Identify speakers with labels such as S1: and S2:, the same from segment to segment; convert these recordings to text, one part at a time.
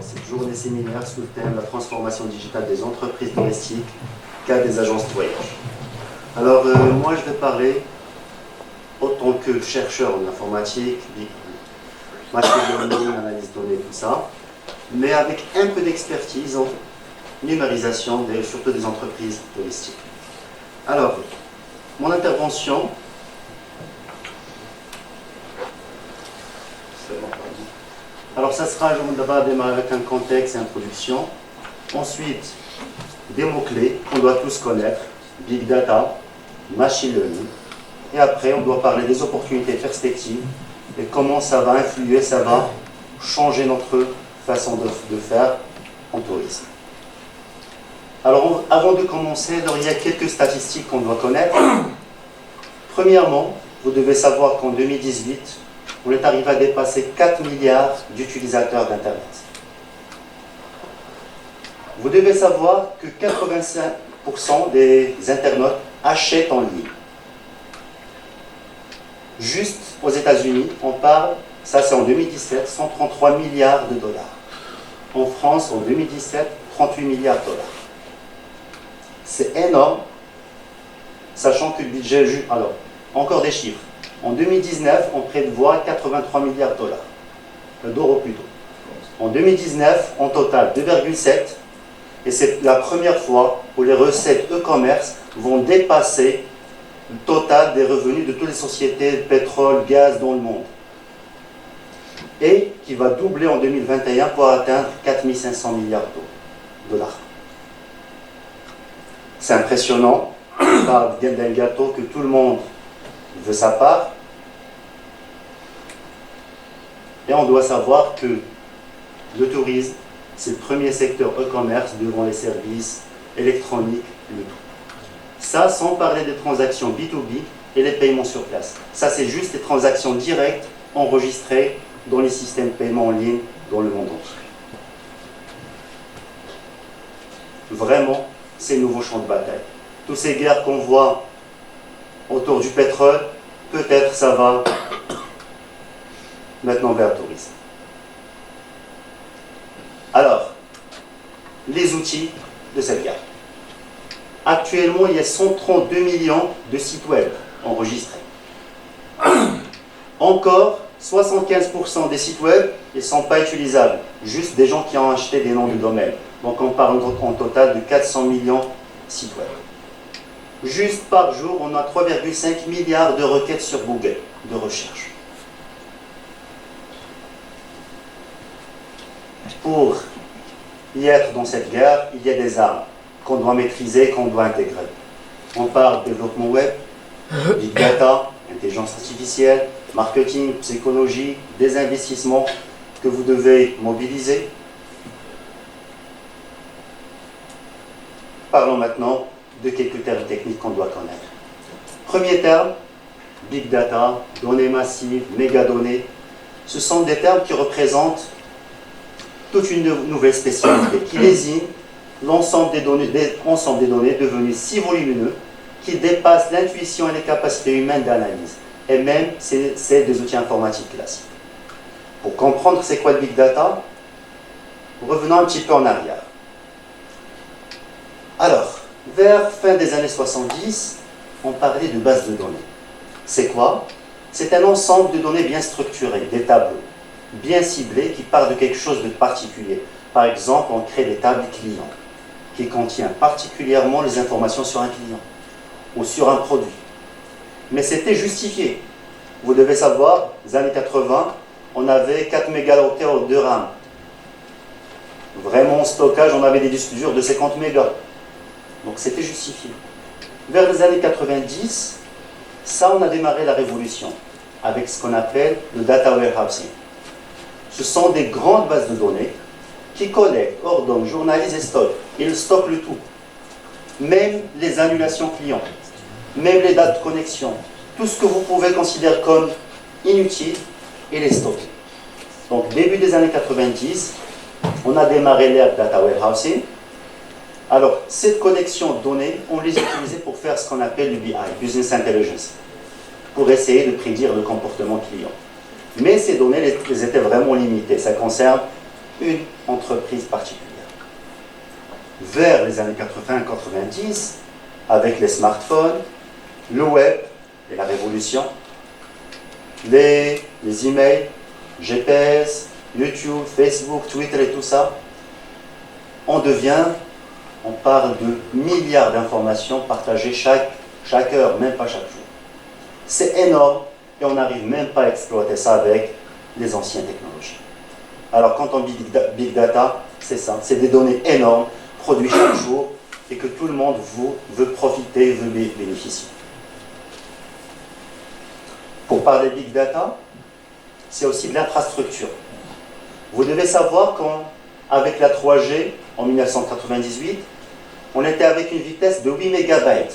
S1: cette journée séminaire sous le thème La transformation digitale des entreprises domestiques, cas des agences de voyage. Alors, moi, je vais parler autant que chercheur en informatique, machine learning, analyse de données, tout ça, mais avec un peu d'expertise en numérisation, surtout des entreprises domestiques. Alors, mon intervention, alors ça sera, on va démarrer avec un contexte et introduction, ensuite des mots-clés qu'on doit tous connaître, Big Data, Machine Learning, et après on doit parler des opportunités et perspectives et comment ça va influer, ça va changer notre façon de faire en tourisme. Alors avant de commencer, il y a quelques statistiques qu'on doit connaître. Premièrement, vous devez savoir qu'en 2018, on est arrivé à dépasser 4 milliards d'utilisateurs d'Internet. Vous devez savoir que 85% des internautes achètent en ligne. Juste aux États-Unis, on parle, ça c'est en 2017, 133 milliards de dollars. En France, en 2017, 38 milliards de dollars. C'est énorme, sachant que le budget... Alors, encore des chiffres. En 2019, on prévoit 83 milliards de dollars, d'euros plutôt. En 2019, en total 2,7, et c'est la première fois où les recettes e-commerce vont dépasser le total des revenus de toutes les sociétés de pétrole, gaz dans le monde. Et qui va doubler en 2021 pour atteindre 4 500 milliards de dollars. C'est impressionnant, on parle d'un gâteau que tout le monde veut sa part. Et on doit savoir que le tourisme, c'est le premier secteur e-commerce devant les services électroniques, le tout. Ça, sans parler des transactions B2B et les paiements sur place. Ça, c'est juste les transactions directes enregistrées dans les systèmes de paiement en ligne dans le monde entier. Vraiment, c'est le nouveau champ de bataille. Toutes ces guerres qu'on voit autour du pétrole, peut-être ça va maintenant vers le tourisme. Alors, les outils de cette guerre. Actuellement, il y a 132 millions de sites web enregistrés. Encore, 75% des sites web ne sont pas utilisables. Juste des gens qui ont acheté des noms de domaine. Donc on parle en total de 400 millions de sites web. Juste par jour, on a 3,5 milliards de requêtes sur Google de recherche. Pour y être dans cette guerre, il y a des armes qu'on doit maîtriser, qu'on doit intégrer. On parle de développement web, big data, intelligence artificielle, marketing, psychologie, des investissements que vous devez mobiliser. Parlons maintenant de quelques termes techniques qu'on doit connaître. Premier terme, big data, données massives, mégadonnées. Ce sont des termes qui représentent toute une nouvelle spécialité qui désigne l'ensemble des données devenues si volumineux qui dépassent l'intuition et les capacités humaines d'analyse, et même c'est des outils informatiques classiques. Pour comprendre c'est quoi le big data, revenons un petit peu en arrière. Alors, vers fin des années 70, on parlait de base de données. C'est quoi? C'est un ensemble de données bien structurées, des tableaux, bien ciblés, qui parlent de quelque chose de particulier. Par exemple, on crée des tables clients, qui contiennent particulièrement les informations sur un client ou sur un produit. Mais c'était justifié. Vous devez savoir, les années 80, on avait 4 mégaoctets de RAM. Vraiment, en stockage, on avait des disques durs de 50 mégas. Donc c'était justifié. Vers les années 90, ça, on a démarré la révolution avec ce qu'on appelle le data warehousing. Ce sont des grandes bases de données qui collectent, ordonnent, journalisent et stockent. Ils stockent le tout. Même les annulations clients, même les dates de connexion, tout ce que vous pouvez considérer comme inutile, et les stocker. Donc début des années 90, on a démarré l'ère data warehousing. Alors, cette connexion de données, on les utilisait pour faire ce qu'on appelle le BI, Business Intelligence, pour essayer de prédire le comportement client. Mais ces données, elles étaient vraiment limitées. Ça concerne une entreprise particulière. Vers les années 80-90, avec les smartphones, le web et la révolution, les emails, GPS, YouTube, Facebook, Twitter et tout ça, on parle de milliards d'informations partagées chaque heure, même pas chaque jour. C'est énorme et on n'arrive même pas à exploiter ça avec les anciennes technologies. Alors quand on dit Big Data, c'est ça, c'est des données énormes, produites chaque jour et que tout le monde veut profiter, veut bénéficier. Pour parler Big Data, c'est aussi de l'infrastructure. Vous devez savoir qu'avec la 3G, en 1998, on était avec une vitesse de 8 MB.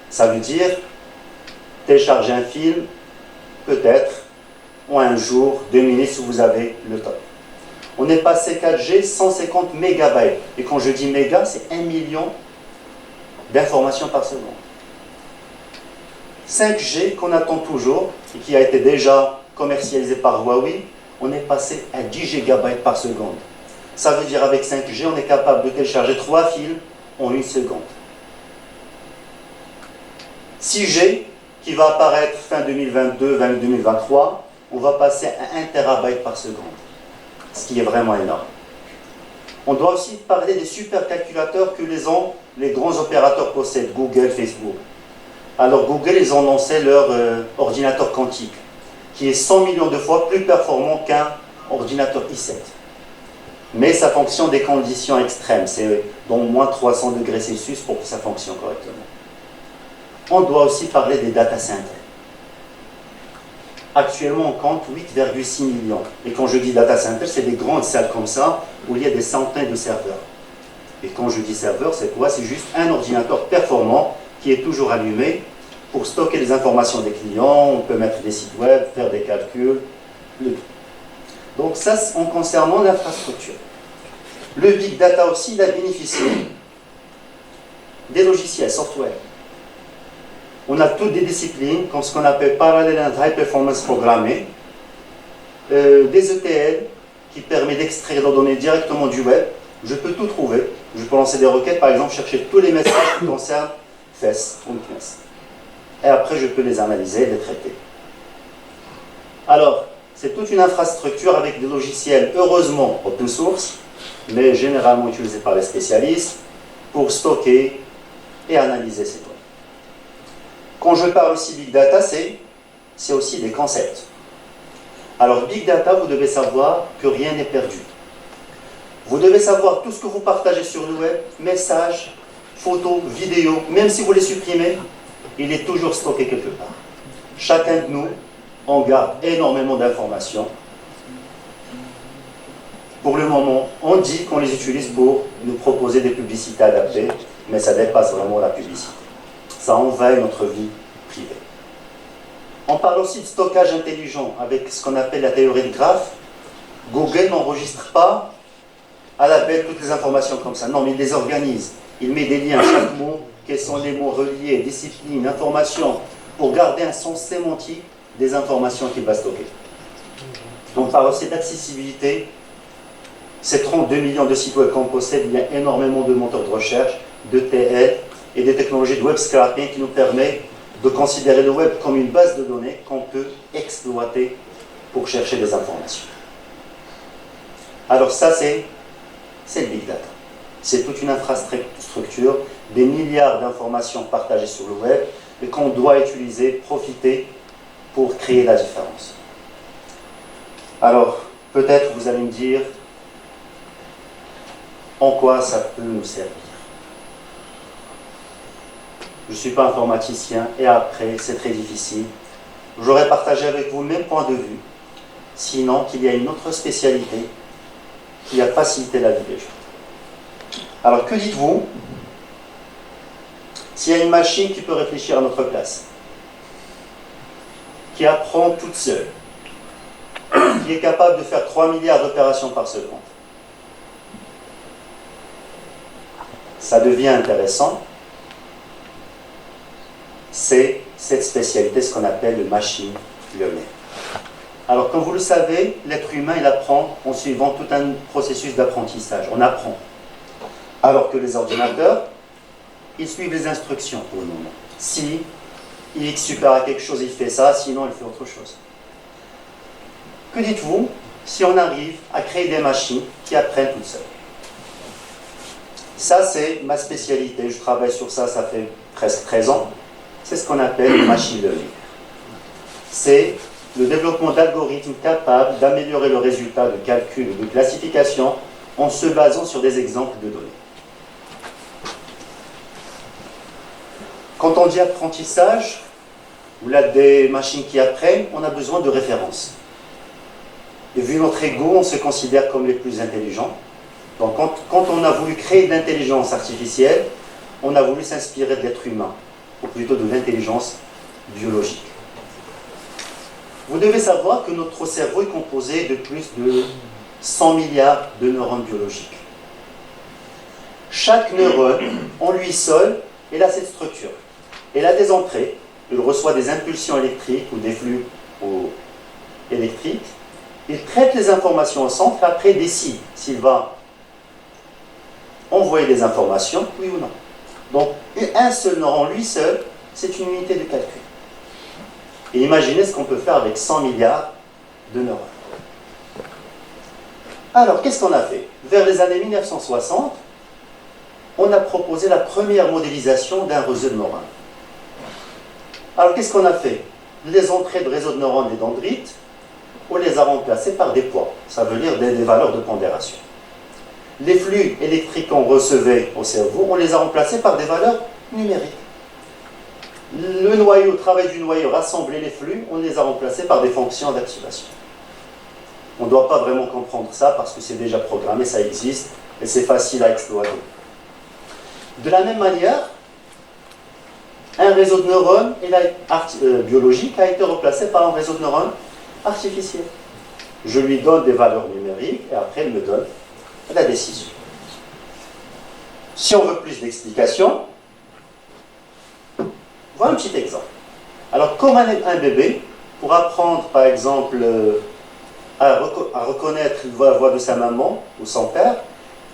S1: Ça veut dire télécharger un film, peut-être, en un jour, 2 minutes si vous avez le temps. On est passé 4G, 150 MB. Et quand je dis méga, c'est 1 million d'informations par seconde. 5G qu'on attend toujours et qui a été déjà commercialisé par Huawei, on est passé à 10 GB par seconde. Ça veut dire avec 5G, on est capable de télécharger 3 films en 1 seconde. 6G, qui va apparaître fin 2022, 2023, on va passer à 1 TB par seconde, ce qui est vraiment énorme. On doit aussi parler des supercalculateurs que les grands opérateurs possèdent, Google, Facebook. Alors Google, ils ont lancé leur ordinateur quantique, qui est 100 millions de fois plus performant qu'un ordinateur i7. Mais ça fonctionne des conditions extrêmes, c'est dans moins 300 degrés Celsius pour que ça fonctionne correctement. On doit aussi parler des data centers. Actuellement, on compte 8,6 millions. Et quand je dis data center, c'est des grandes salles comme ça, où il y a des centaines de serveurs. Et quand je dis serveur, c'est quoi? C'est juste un ordinateur performant qui est toujours allumé pour stocker les informations des clients, on peut mettre des sites web, faire des calculs, le tout. Donc ça, en concernant l'infrastructure. Le Big Data aussi, il a bénéficié des logiciels, software. On a toutes des disciplines, comme ce qu'on appelle Parallel and High Performance Programming, des ETL qui permettent d'extraire les données directement du web. Je peux tout trouver. Je peux lancer des requêtes, par exemple, chercher tous les messages qui concernent FES ou CNES. Et après, je peux les analyser et les traiter. Alors, c'est toute une infrastructure avec des logiciels, heureusement, open source, mais généralement utilisés par les spécialistes, pour stocker et analyser ces données. Quand je parle aussi Big Data, c'est aussi des concepts. Alors, Big Data, vous devez savoir que rien n'est perdu. Vous devez savoir tout ce que vous partagez sur le web, messages, photos, vidéos, même si vous les supprimez, il est toujours stocké quelque part. Chacun de nous, on garde énormément d'informations. Pour le moment, on dit qu'on les utilise pour nous proposer des publicités adaptées, mais ça dépasse vraiment la publicité. Ça envahit notre vie privée. On parle aussi de stockage intelligent avec ce qu'on appelle la théorie de graphe. Google n'enregistre pas à la belle toutes les informations comme ça. Non, mais il les organise. Il met des liens à chaque mot, quels sont les mots reliés, discipline, information, pour garder un sens sémantique des informations qu'il va stocker. On parle aussi d'accessibilité. Ces 32 millions de sites web qu'on possède, il y a énormément de moteurs de recherche, de TL et des technologies de web scraping qui nous permettent de considérer le web comme une base de données qu'on peut exploiter pour chercher des informations. Alors ça, c'est le Big Data. C'est toute une infrastructure, des milliards d'informations partagées sur le web et qu'on doit utiliser, profiter pour créer la différence. Alors, peut-être vous allez me dire en quoi ça peut nous servir. Je ne suis pas informaticien et après, c'est très difficile. J'aurais partagé avec vous le même point de vue, sinon qu'il y a une autre spécialité qui a facilité la vie des gens. Alors, que dites-vous s'il y a une machine qui peut réfléchir à notre place, qui apprend toute seule, qui est capable de faire 3 milliards d'opérations par seconde? Ça devient intéressant. C'est cette spécialité, ce qu'on appelle le machine learning. Alors, comme vous le savez, l'être humain, il apprend en suivant tout un processus d'apprentissage. On apprend. Alors que les ordinateurs, ils suivent les instructions pour le moment. Si X supère à quelque chose, il fait ça, sinon il fait autre chose. Que dites-vous si on arrive à créer des machines qui apprennent toutes seules? Ça, c'est ma spécialité. Je travaille sur ça, ça fait presque 13 ans. C'est ce qu'on appelle le machine learning. C'est le développement d'algorithmes capables d'améliorer le résultat de calcul ou de classification en se basant sur des exemples de données. Quand on dit apprentissage, ou là des machines qui apprennent, on a besoin de références. Et vu notre ego, on se considère comme les plus intelligents. Donc quand on a voulu créer de l'intelligence artificielle, on a voulu s'inspirer de l'être humain, ou plutôt de l'intelligence biologique. Vous devez savoir que notre cerveau est composé de plus de 100 milliards de neurones biologiques. Chaque neurone, en lui seul, il a cette structure. Il a des entrées, il reçoit des impulsions électriques ou des flux électriques. Il traite les informations au centre, après décide s'il va envoyer des informations, oui ou non. Donc, un seul neurone, lui seul, c'est une unité de calcul. Et imaginez ce qu'on peut faire avec 100 milliards de neurones. Alors, qu'est-ce qu'on a fait? Vers les années 1960, on a proposé la première modélisation d'un réseau de neurones. Alors, qu'est-ce qu'on a fait? Les entrées de réseau de neurones et dendrites, on les a remplacées par des poids. Ça veut dire des valeurs de pondération. Les flux électriques qu'on recevait au cerveau, on les a remplacés par des valeurs numériques. Le noyau, le travail du noyau, rassembler les flux, on les a remplacés par des fonctions d'activation. On ne doit pas vraiment comprendre ça parce que c'est déjà programmé, ça existe et c'est facile à exploiter. De la même manière, un réseau de neurones biologique a été remplacé par un réseau de neurones artificiel. Je lui donne des valeurs numériques et après il me donne la décision. Si on veut plus d'explications, voilà un petit exemple. Alors, comme un bébé, pour apprendre par exemple à reconnaître la voix de sa maman ou son père,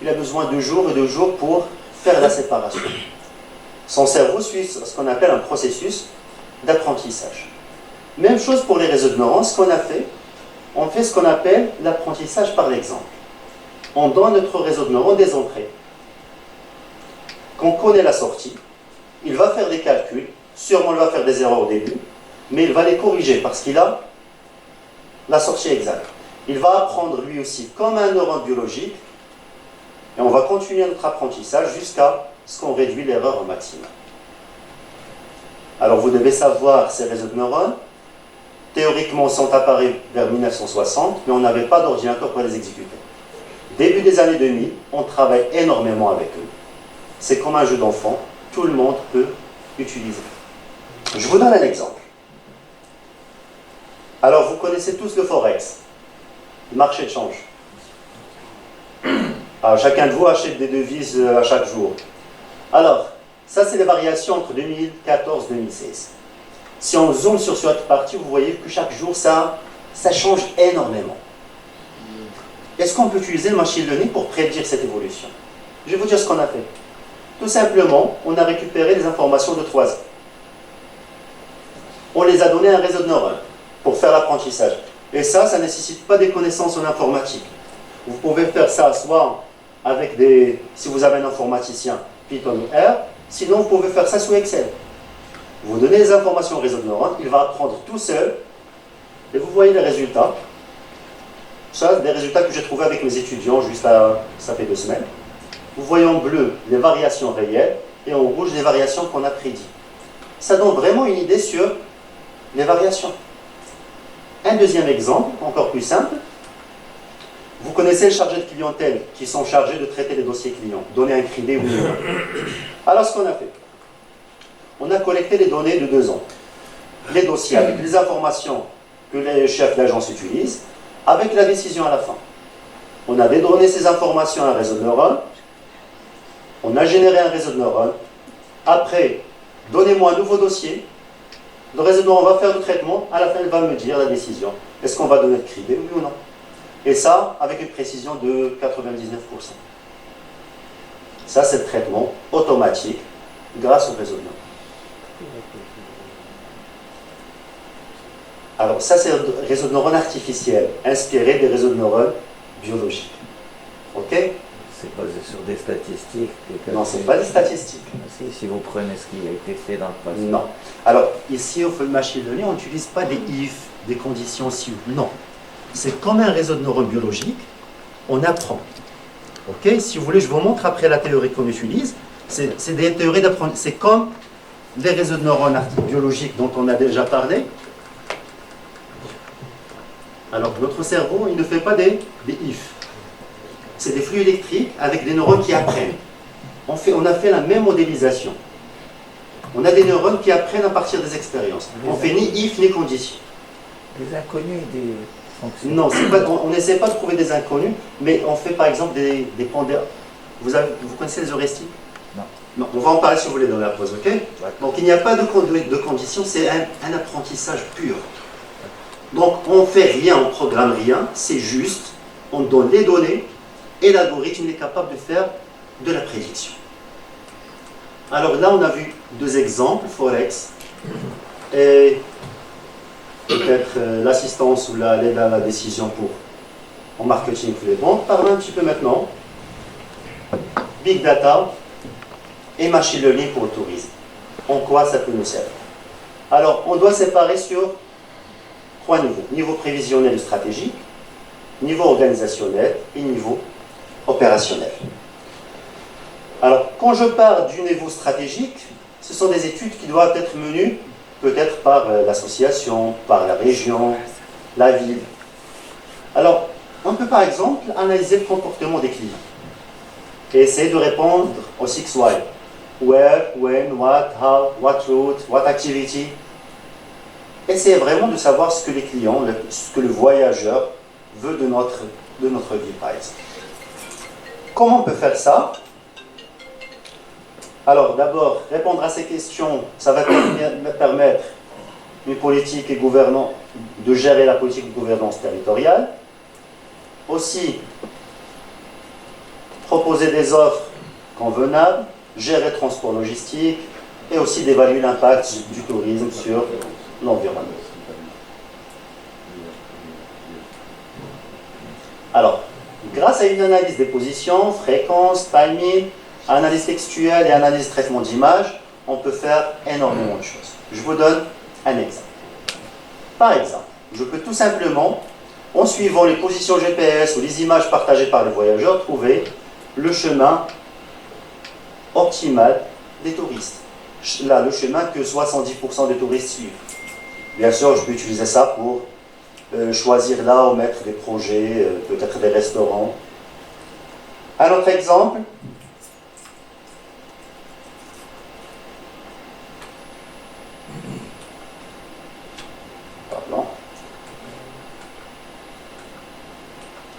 S1: il a besoin de jours et de jours pour faire la séparation. Son cerveau suit ce qu'on appelle un processus d'apprentissage. Même chose pour les réseaux de neurones, ce qu'on a fait, on fait ce qu'on appelle l'apprentissage par l'exemple. On donne à notre réseau de neurones des entrées. Quand on connaît la sortie, il va faire des calculs, sûrement il va faire des erreurs au début, mais il va les corriger parce qu'il a la sortie exacte. Il va apprendre lui aussi comme un neurone biologique, et on va continuer notre apprentissage jusqu'à ce qu'on réduit l'erreur au maximum. Alors vous devez savoir, ces réseaux de neurones, théoriquement sont apparus vers 1960, mais on n'avait pas d'ordinateur pour les exécuter. Début des années 2000, on travaille énormément avec eux. C'est comme un jeu d'enfant, tout le monde peut utiliser. Je vous donne un exemple. Alors vous connaissez tous le Forex, le marché de change. Alors, chacun de vous achète des devises à chaque jour. Alors, ça c'est les variations entre 2014 et 2016. Si on zoome sur cette partie, vous voyez que chaque jour, ça change énormément. Est-ce qu'on peut utiliser le machine learning pour prédire cette évolution? Je vais vous dire ce qu'on a fait. Tout simplement, on a récupéré des informations de 3 ans. On les a données à un réseau de neurones pour faire l'apprentissage. Et ça ne nécessite pas des connaissances en informatique. Vous pouvez faire ça soit avec si vous avez un informaticien, Python ou R, sinon vous pouvez faire ça sous Excel. Vous donnez les informations au réseau de neurones, il va apprendre tout seul, et vous voyez les résultats. Ça, des résultats que j'ai trouvés avec mes étudiants, ça fait 2 semaines. Vous voyez en bleu les variations réelles, et en rouge les variations qu'on a prédites. Ça donne vraiment une idée sur les variations. Un deuxième exemple, encore plus simple. Vous connaissez les chargés de clientèle qui sont chargés de traiter les dossiers clients, donner un crédit ou non. Alors ce qu'on a fait, on a collecté les données de 2 ans. Les dossiers avec les informations que les chefs d'agence utilisent, avec la décision à la fin. On a donné ces informations à un réseau de neurones, on a généré un réseau de neurones, après, donnez-moi un nouveau dossier, Le réseau de neurones va faire le traitement, à la fin, il va me dire la décision. Est-ce qu'on va donner le cri B, oui ou non? Et ça, avec une précision de 99%. Ça, c'est le traitement automatique grâce au réseau de neurones. Alors, ça, c'est le réseau de neurones artificiel, inspiré des réseaux de neurones biologiques. OK?
S2: C'est basé sur des statistiques.
S1: Non, ce n'est pas des statistiques.
S2: Si vous prenez ce qui a été fait dans le passé.
S1: Non. Alors, ici, au machine learning, on n'utilise pas des if, des conditions si ou non. C'est comme un réseau de neurones biologiques, on apprend. OK? Si vous voulez, je vous montre après la théorie qu'on utilise. C'est des théories d'apprentissage. C'est comme les réseaux de neurones biologiques dont on a déjà parlé. Alors, notre cerveau, il ne fait pas des if. C'est des flux électriques avec des neurones qui apprennent. On a fait la même modélisation. On a des neurones qui apprennent à partir des expériences. On ne fait ni if ni condition.
S2: Des inconnus et des fonctions.
S1: Non, on n'essaie pas de trouver des inconnus, mais on fait par exemple des pondérations. Vous connaissez les heuristiques?
S2: Non.
S1: Non. On va en parler si vous voulez dans la pause, ok? Donc il n'y a pas de condition, c'est un apprentissage pur. Donc on ne fait rien, on ne programme rien, c'est juste, on donne les données et l'algorithme est capable de faire de la prédiction. Alors là, on a vu deux exemples, Forex et peut-être l'assistance ou l'aide à la décision en marketing pour les banques. Parlons un petit peu maintenant Big Data et Machine Learning pour le tourisme. En quoi ça peut nous servir? Alors, on doit séparer sur trois niveaux. Niveau prévisionnel et stratégique, niveau organisationnel et niveau opérationnel. Alors, quand je parle du niveau stratégique, ce sont des études qui doivent être menées peut-être par l'association, par la région, la ville. Alors, on peut par exemple analyser le comportement des clients et essayer de répondre aux 6 why. Where, when, what, how, what route, what activity. Essayez vraiment de savoir ce que les clients, ce que le voyageur veut de notre vie, par exemple. Comment on peut faire ça? Alors, d'abord, répondre à ces questions, ça va permettre une politique et de gérer la politique de gouvernance territoriale. Aussi, proposer des offres convenables, gérer le transport logistique et aussi d'évaluer l'impact du tourisme sur l'environnement. Alors, grâce à une analyse des positions, fréquences, timing, analyse textuelle et analyse de traitement d'image, on peut faire énormément de choses. Je vous donne un exemple. Par exemple, je peux tout simplement, en suivant les positions GPS ou les images partagées par les voyageurs, trouver le chemin optimal des touristes. Là, le chemin que 70% des touristes suivent. Bien sûr, je peux utiliser ça pour choisir là où mettre des projets, peut-être des restaurants. Un autre exemple. Pardon.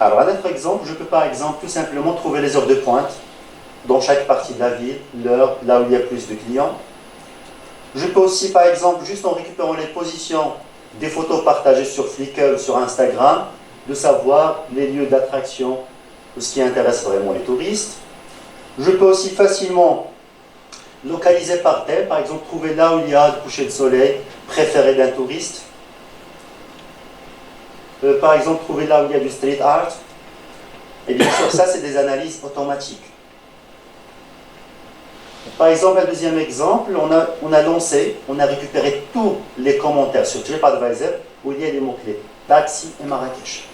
S1: Alors, un autre exemple, je peux par exemple tout simplement trouver les heures de pointe dans chaque partie de la ville, l'heure, là où il y a plus de clients. Je peux aussi, par exemple, juste en récupérant les positions des photos partagées sur Flickr ou sur Instagram, de savoir les lieux d'attraction, ce qui intéresse vraiment les touristes. Je peux aussi facilement localiser par thème, par exemple, trouver là où il y a le coucher de soleil préféré d'un touriste. Par exemple, trouver là où il y a du street art. Et bien sûr, ça, c'est des analyses automatiques. Par exemple, un deuxième exemple, on a lancé, on a récupéré tous les commentaires sur TripAdvisor où il y a les mots-clés taxi et Marrakech.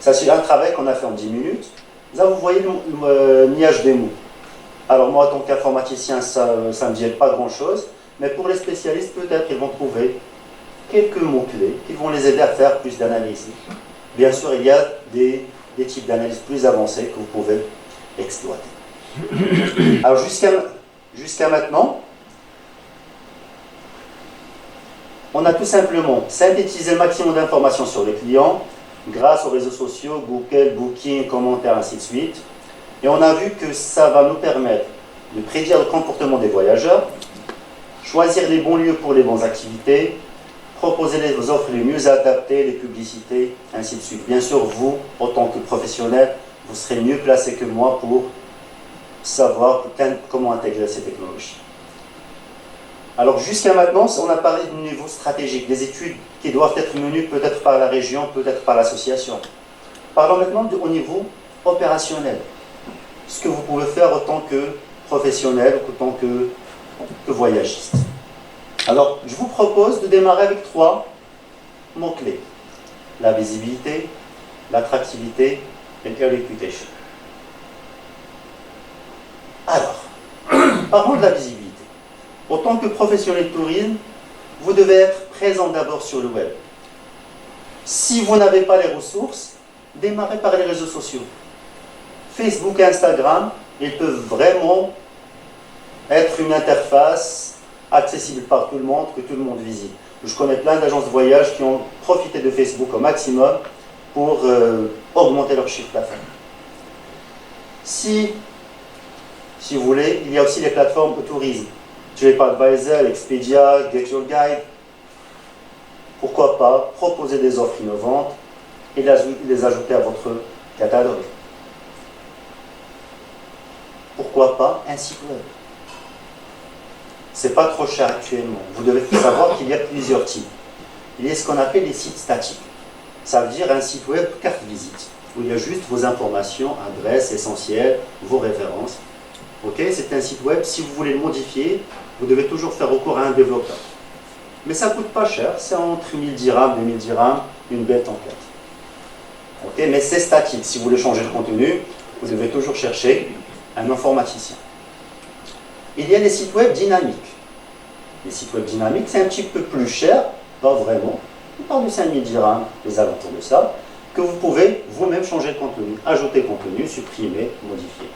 S1: Ça, c'est un travail qu'on a fait en 10 minutes. Là, vous voyez le niage des mots. Alors moi, en tant qu'informaticien, ça ne me dit pas grand-chose, mais pour les spécialistes, peut-être ils vont trouver quelques mots-clés qui vont les aider à faire plus d'analyse. Bien sûr, il y a des types d'analyse plus avancés que vous pouvez exploiter. Alors jusqu'à maintenant, on a tout simplement synthétisé le maximum d'informations sur les clients grâce aux réseaux sociaux, Google, Booking, commentaires, ainsi de suite. Et on a vu que ça va nous permettre de prédire le comportement des voyageurs, choisir les bons lieux pour les bonnes activités, proposer les offres les mieux adaptées, les publicités, ainsi de suite. Bien sûr, vous, en tant que professionnel, vous serez mieux placé que moi pour savoir comment intégrer ces technologies. Alors jusqu'à maintenant, on a parlé du niveau stratégique, des études qui doivent être menées peut-être par la région, peut-être par l'association. Parlons maintenant au niveau opérationnel. Ce que vous pouvez faire en tant que professionnel ou en tant que voyagiste. Alors, je vous propose de démarrer avec 3 mots-clés. La visibilité, l'attractivité et la réputation. Alors, parlons de la visibilité. En tant que professionnel de tourisme, vous devez être présent d'abord sur le web. Si vous n'avez pas les ressources, démarrez par les réseaux sociaux. Facebook et Instagram, ils peuvent vraiment être une interface accessible par tout le monde, que tout le monde visite. Je connais plein d'agences de voyage qui ont profité de Facebook au maximum pour augmenter leur chiffre d'affaires. Si vous voulez, il y a aussi les plateformes de tourisme. TripAdvisor, Expedia, Get Your Guide. Pourquoi pas proposer des offres innovantes et les ajouter à votre catalogue. Pourquoi pas un site web? C'est pas trop cher actuellement. Vous devez savoir qu'il y a plusieurs types. Il y a ce qu'on appelle les sites statiques. Ça veut dire un site web carte visite, où il y a juste vos informations, adresses essentielles, vos références. Ok, c'est un site web. Si vous voulez le modifier, vous devez toujours faire recours à un développeur. Mais ça ne coûte pas cher. C'est entre 1000 dirhams, 2000 dirhams, une belle template. Ok, mais c'est statique. Si vous voulez changer le contenu, vous devez toujours chercher un informaticien. Il y a des sites web dynamiques. Les sites web dynamiques, c'est un petit peu plus cher, pas vraiment. On parle de 5000 dirhams, les alentours de ça, que vous pouvez vous-même changer le contenu, ajouter contenu, supprimer, modifier.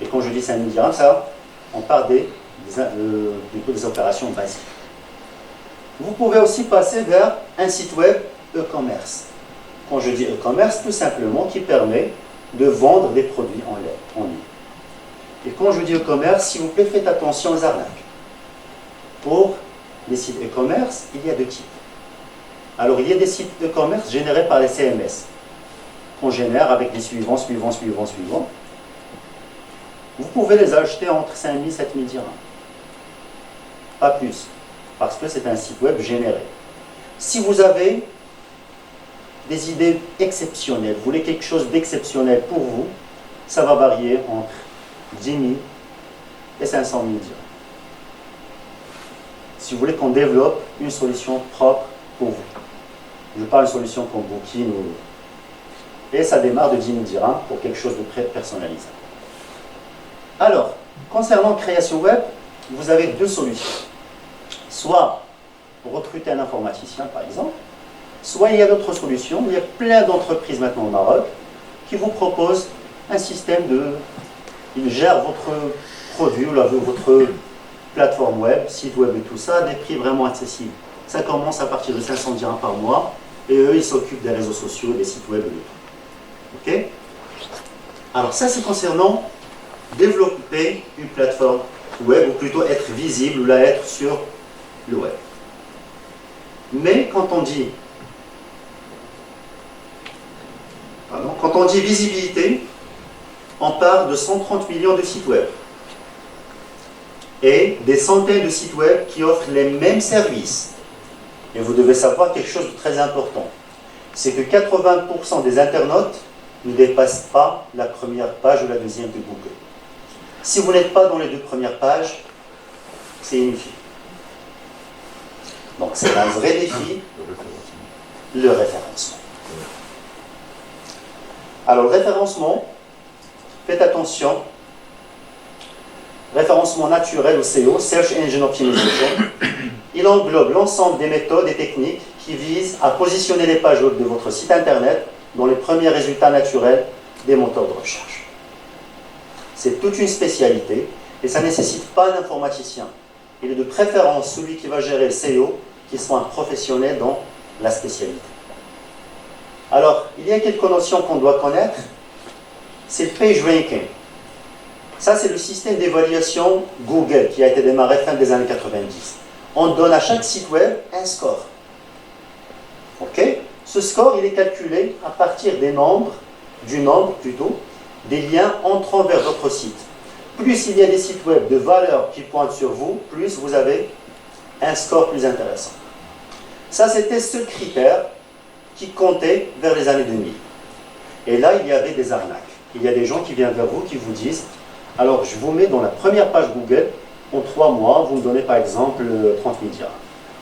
S1: Et quand je dis 5000 dirhams, ça, on parle des opérations basiques. Vous pouvez aussi passer vers un site web e-commerce. Quand je dis e-commerce, tout simplement qui permet de vendre des produits en ligne. Et quand je dis e-commerce, s'il vous plaît, faites attention aux arnaques. Pour les sites e-commerce, il y a 2 types. Alors, il y a des sites e-commerce générés par les CMS, qu'on génère avec les suivants. Vous pouvez les acheter entre 5000 et 7000 dirhams. Pas plus, parce que c'est un site web généré. Si vous avez des idées exceptionnelles, vous voulez quelque chose d'exceptionnel pour vous, ça va varier entre 10 000 et 500 000 dirhams. Si vous voulez qu'on développe une solution propre pour vous. Je parle d'une solution comme Booking et ça démarre de 10 000 dirhams pour quelque chose de très personnalisé. Alors, concernant création web, vous avez 2 solutions. Soit recruter un informaticien, par exemple, soit il y a d'autres solutions. Il y a plein d'entreprises maintenant au Maroc qui vous proposent un système ils gèrent votre produit, votre plateforme web, site web et tout ça, à des prix vraiment accessibles. Ça commence à partir de 500 dirhams par mois, et eux, ils s'occupent des réseaux sociaux, des sites web et de tout. Ok? Alors ça, c'est concernant développer une plateforme web, ou plutôt être visible, ou être sur le web. Mais quand on dit visibilité, on parle de 130 millions de sites web et des centaines de sites web qui offrent les mêmes services. Et vous devez savoir quelque chose de très important, c'est que 80% des internautes ne dépassent pas la première page ou la deuxième de Google. Si vous n'êtes pas dans les 2 premières pages, c'est inutile. Donc c'est un vrai défi, le référencement. Alors le référencement, faites attention, référencement naturel ou SEO, Search Engine Optimization, il englobe l'ensemble des méthodes et techniques qui visent à positionner les pages web de votre site internet dans les premiers résultats naturels des moteurs de recherche. C'est toute une spécialité et ça ne nécessite pas d'informaticien. Il est de préférence celui qui va gérer le SEO qui soit un professionnel dans la spécialité. Alors, il y a quelques notions qu'on doit connaître. C'est le page ranking. Ça, c'est le système d'évaluation Google qui a été démarré fin des années 90. on donne à chaque site web un score. Ok? Ce score, il est calculé à partir du nombre des liens entrant vers votre site. Plus il y a des sites web de valeur qui pointent sur vous, plus vous avez un score plus intéressant. Ça, c'était ce critère qui comptait vers les années 2000. Et là, il y avait des arnaques. Il y a des gens qui viennent vers vous, qui vous disent, alors je vous mets dans la première page Google, en 3 mois, vous me donnez par exemple 30 000 dirhams.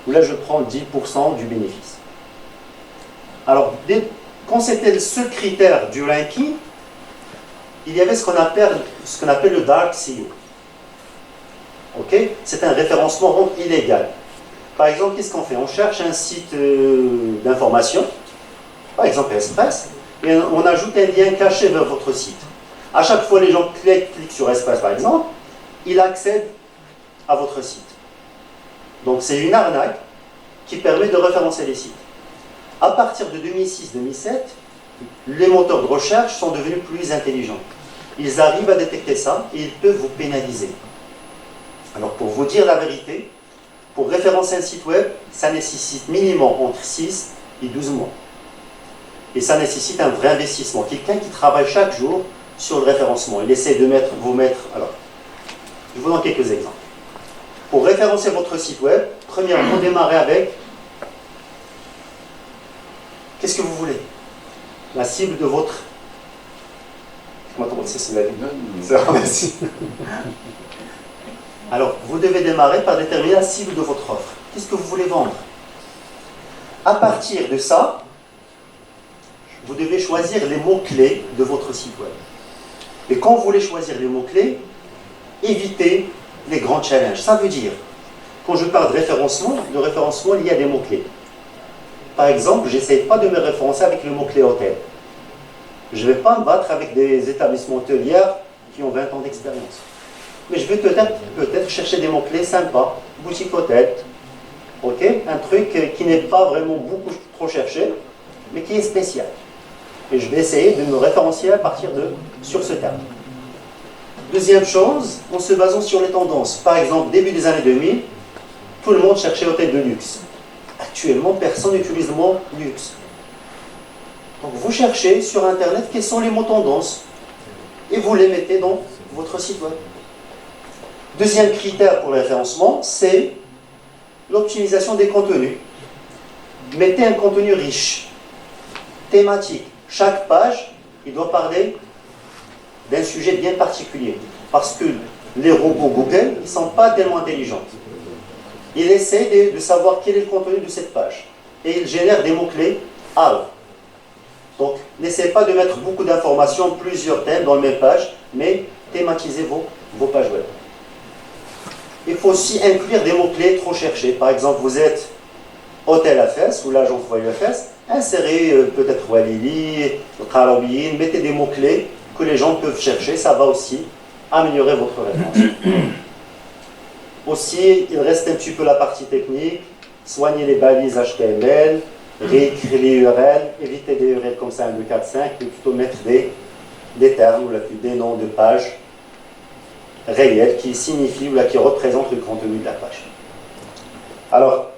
S1: Où là, je prends 10% du bénéfice. Alors, quand c'était ce critère du ranking, il y avait ce qu'on appelle le dark SEO. Ok? C'est un référencement illégal. Par exemple, qu'est-ce qu'on fait? On cherche un site d'information, par exemple Espace, et on ajoute un lien caché vers votre site. À chaque fois, les gens cliquent sur Espace, par exemple, ils accèdent à votre site. Donc, c'est une arnaque qui permet de référencer les sites. À partir de 2006-2007, les moteurs de recherche sont devenus plus intelligents. Ils arrivent à détecter ça et ils peuvent vous pénaliser. Alors, pour vous dire la vérité, pour référencer un site web, ça nécessite minimum entre 6 et 12 mois. Et ça nécessite un vrai investissement. Quelqu'un qui travaille chaque jour sur le référencement. Il essaie de vous mettre... Alors, je vous donne quelques exemples. Pour référencer votre site web, premièrement, démarrez avec... Qu'est-ce que vous voulez? La cible de votre... Comment c'est cela? Merci. Alors, vous devez démarrer par déterminer la cible de votre offre. Qu'est-ce que vous voulez vendre? À partir de ça, vous devez choisir les mots-clés de votre site web. Et quand vous voulez choisir les mots-clés, évitez les grands challenges. Ça veut dire, quand je parle de référencement, il y a des mots-clés. Par exemple, je n'essaie pas de me référencer avec le mot-clé hôtel. Je ne vais pas me battre avec des établissements hôteliers qui ont 20 ans d'expérience. Mais je vais peut-être chercher des mots-clés sympas, boutique hôtel, ok? Un truc qui n'est pas vraiment beaucoup trop cherché, mais qui est spécial. Et je vais essayer de me référencier à partir sur ce terme. Deuxième chose, en se basant sur les tendances. Par exemple, début des années 2000, tout le monde cherchait hôtel de luxe. Actuellement, personne n'utilise le mot luxe. Donc vous cherchez sur Internet quels sont les mots tendances et vous les mettez dans votre site web. Deuxième critère pour le référencement, c'est l'optimisation des contenus. Mettez un contenu riche, thématique. Chaque page, il doit parler d'un sujet bien particulier. Parce que les robots Google, ils ne sont pas tellement intelligents. Ils essaient de savoir quel est le contenu de cette page. Et ils génèrent des mots-clés à eux. Donc, n'essayez pas de mettre beaucoup d'informations, plusieurs thèmes dans la même page, mais thématisez vos pages web. Il faut aussi inclure des mots-clés trop cherchés. Par exemple, vous êtes hôtel à Fès ou l'agence voyage à Fès, insérez peut-être Walili, Karabiyin, mettez des mots-clés que les gens peuvent chercher, ça va aussi améliorer votre référence. Aussi, il reste un petit peu la partie technique, soignez les balises HTML, réécrire les URL, évitez des URL comme ça, 1, 2, 4, 5, mais plutôt mettre des termes ou des noms de pages réels qui signifient ou qui représentent le contenu de la page. Alors,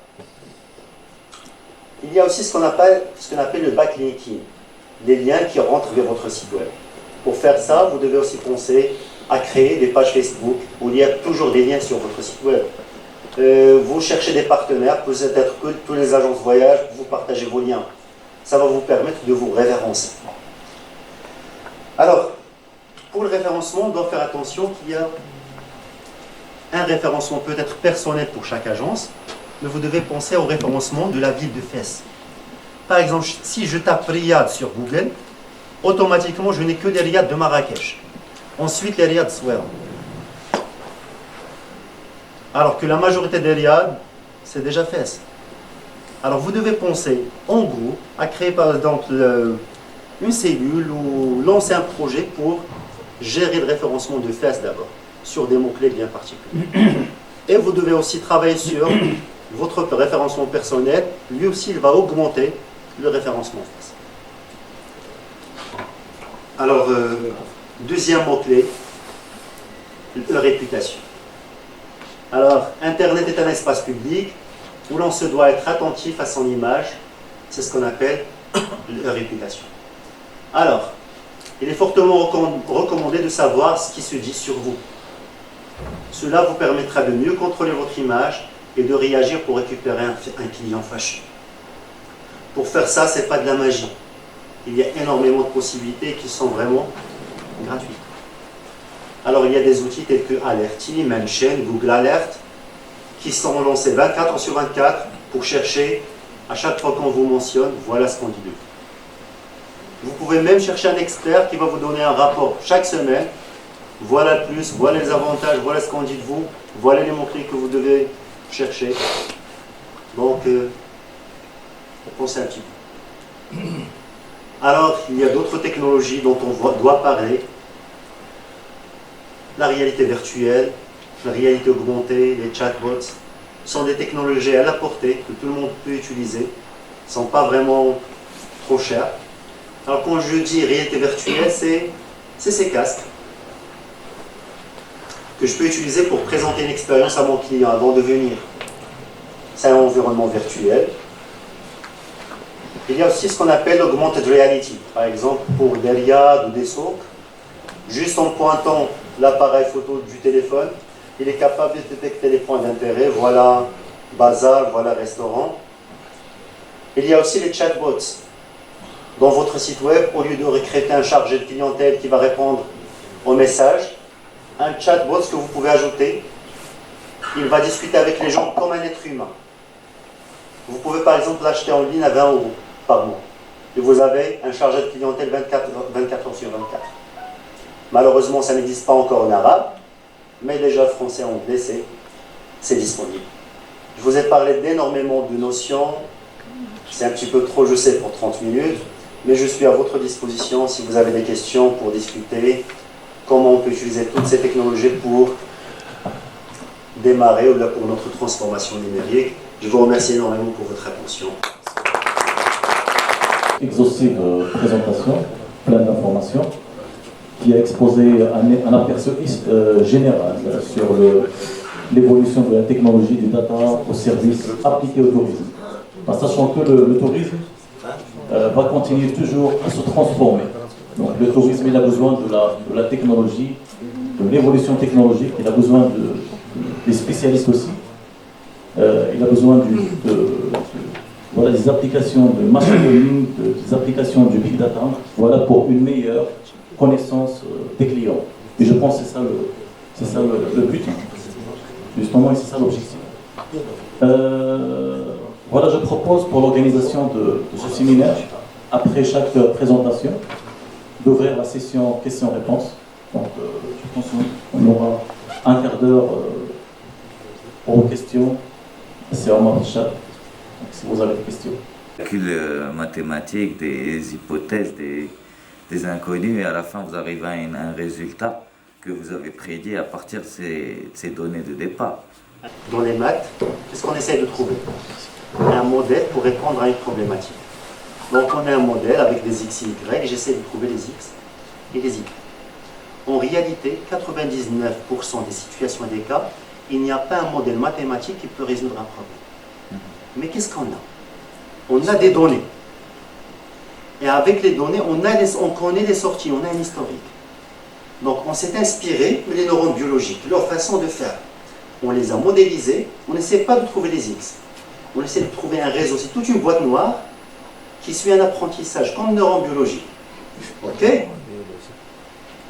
S1: il y a aussi ce qu'on appelle le backlinking, les liens qui rentrent vers votre site web. Pour faire ça, vous devez aussi penser à créer des pages Facebook où il y a toujours des liens sur votre site web. Vous cherchez des partenaires, peut-être que tous les agences voyage, vous partagez vos liens. Ça va vous permettre de vous référencer. Alors, pour le référencement, on doit faire attention qu'il y a un référencement peut-être personnel pour chaque agence, mais vous devez penser au référencement de la ville de Fès. Par exemple, si je tape Riyad sur Google, automatiquement, je n'ai que les Riyad de Marrakech. Ensuite, les Riyad Souer. Alors que la majorité des Riyad, c'est déjà Fès. Alors, vous devez penser, en gros, à créer par exemple une cellule ou lancer un projet pour gérer le référencement de Fès d'abord, sur des mots-clés bien particuliers. Et vous devez aussi travailler sur votre référencement personnel. Lui aussi, il va augmenter le référencement Fès. Alors, deuxième mot-clé, la réputation. Alors, Internet est un espace public où l'on se doit être attentif à son image. C'est ce qu'on appelle la réputation. Alors, il est fortement recommandé de savoir ce qui se dit sur vous. Cela vous permettra de mieux contrôler votre image et de réagir pour récupérer un client fâché. Pour faire ça, ce n'est pas de la magie. Il y a énormément de possibilités qui sont vraiment gratuites. Alors, il y a des outils tels que Alerty, Mention, Google Alert, qui sont lancés 24 heures sur 24 pour chercher, à chaque fois qu'on vous mentionne, voilà ce qu'on dit de vous. Vous pouvez même chercher un expert qui va vous donner un rapport chaque semaine. Voilà le plus, voilà les avantages, voilà ce qu'on dit de vous, voilà les mots-clés que vous devez chercher. Donc, pensez un petit peu. Alors, il y a d'autres technologies dont on doit parler. La réalité virtuelle, la réalité augmentée, les chatbots sont des technologies à la portée que tout le monde peut utiliser. Ils ne sont pas vraiment trop chers. Alors quand je dis réalité virtuelle, c'est ces casques que je peux utiliser pour présenter une expérience à mon client avant de venir. C'est un environnement virtuel. Il y a aussi ce qu'on appelle l'augmented reality. Par exemple, pour des riads ou des soaks, juste en pointant l'appareil photo du téléphone, il est capable de détecter les points d'intérêt. Voilà bazar, voilà restaurant. Il y a aussi les chatbots. Dans votre site web, au lieu de recruter un chargé de clientèle qui va répondre aux messages, un chatbot que vous pouvez ajouter, il va discuter avec les gens comme un être humain. Vous pouvez par exemple l'acheter en ligne à 20 € par mois. Et vous avez un chargé de clientèle 24 heures sur 24. Malheureusement, ça n'existe pas encore en arabe, mais déjà français, anglais, c'est disponible. Je vous ai parlé d'énormément de notions. C'est un petit peu trop, je sais, pour 30 minutes. Mais je suis à votre disposition si vous avez des questions pour discuter comment on peut utiliser toutes ces technologies pour démarrer ou pour notre transformation numérique. Je vous remercie énormément pour votre attention.
S3: Exhaustive présentation, plein d'informations, qui a exposé un aperçu général sur l'évolution de la technologie du data au service appliqué au tourisme. En sachant que le tourisme va continuer toujours à se transformer. Donc le tourisme, il a besoin de la technologie, de l'évolution technologique, il a besoin des spécialistes aussi. Il a besoin des applications de machine learning, des applications du big data, voilà, pour une meilleure connaissance des clients. Et je pense que c'est ça le but, justement, et c'est ça l'objectif. Voilà, je propose pour l'organisation de ce séminaire, après chaque présentation, d'ouvrir la session questions-réponses. Donc, je pense qu'on aura un quart d'heure pour vos questions. C'est Omar Richard. Donc, si vous avez des questions.
S2: Calcul mathématique, des hypothèses, des inconnus, et à la fin, vous arrivez à un résultat que vous avez prédit à partir de ces données de départ.
S1: Dans les maths, qu'est-ce qu'on essaie de trouver? Un modèle pour répondre à une problématique. Donc on a un modèle avec des x et y, j'essaie de trouver les x et les y. En réalité, 99% des situations et des cas, il n'y a pas un modèle mathématique qui peut résoudre un problème. Mais qu'est-ce qu'on a? On a des données. Et avec les données, on connaît les sorties, on a un historique. Donc on s'est inspiré des neurones biologiques, leur façon de faire. On les a modélisés, on n'essaie pas de trouver les x. On essaie de trouver un réseau, c'est toute une boîte noire qui suit un apprentissage comme neurobiologie. Ok?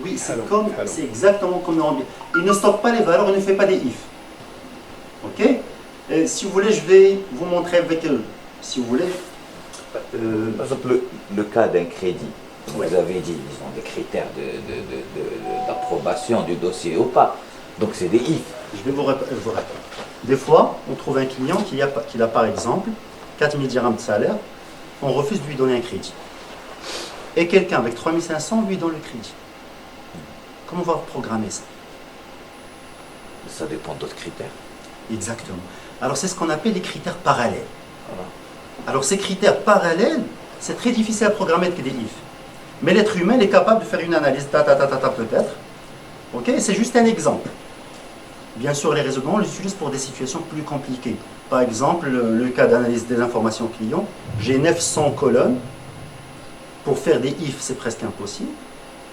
S1: Oui, c'est exactement comme neurobiologie. Il ne stocke pas les valeurs, il ne fait pas des if. Ok? Et si vous voulez, je vais vous montrer avec eux. Si vous voulez.
S2: Par exemple, le cas d'un crédit,
S1: Ouais.
S2: vous avez dit, ils ont des critères d'approbation du dossier ou pas. Donc c'est des if.
S1: Je vais vous répondre. Des fois, on trouve un client qui a par exemple 4 000 dirhams de salaire, on refuse de lui donner un crédit. Et quelqu'un avec 3 500 lui donne le crédit. Comment on va programmer ça?
S2: Ça dépend d'autres critères.
S1: Exactement. Alors c'est ce qu'on appelle les critères parallèles.
S2: Voilà.
S1: Alors ces critères parallèles, c'est très difficile à programmer avec des if. Mais l'être humain est capable de faire une analyse, peut-être. Ok, c'est juste un exemple. Bien sûr, les réseaux, on les utilise pour des situations plus compliquées. Par exemple, le cas d'analyse des informations clients, j'ai 900 colonnes. Pour faire des if, c'est presque impossible.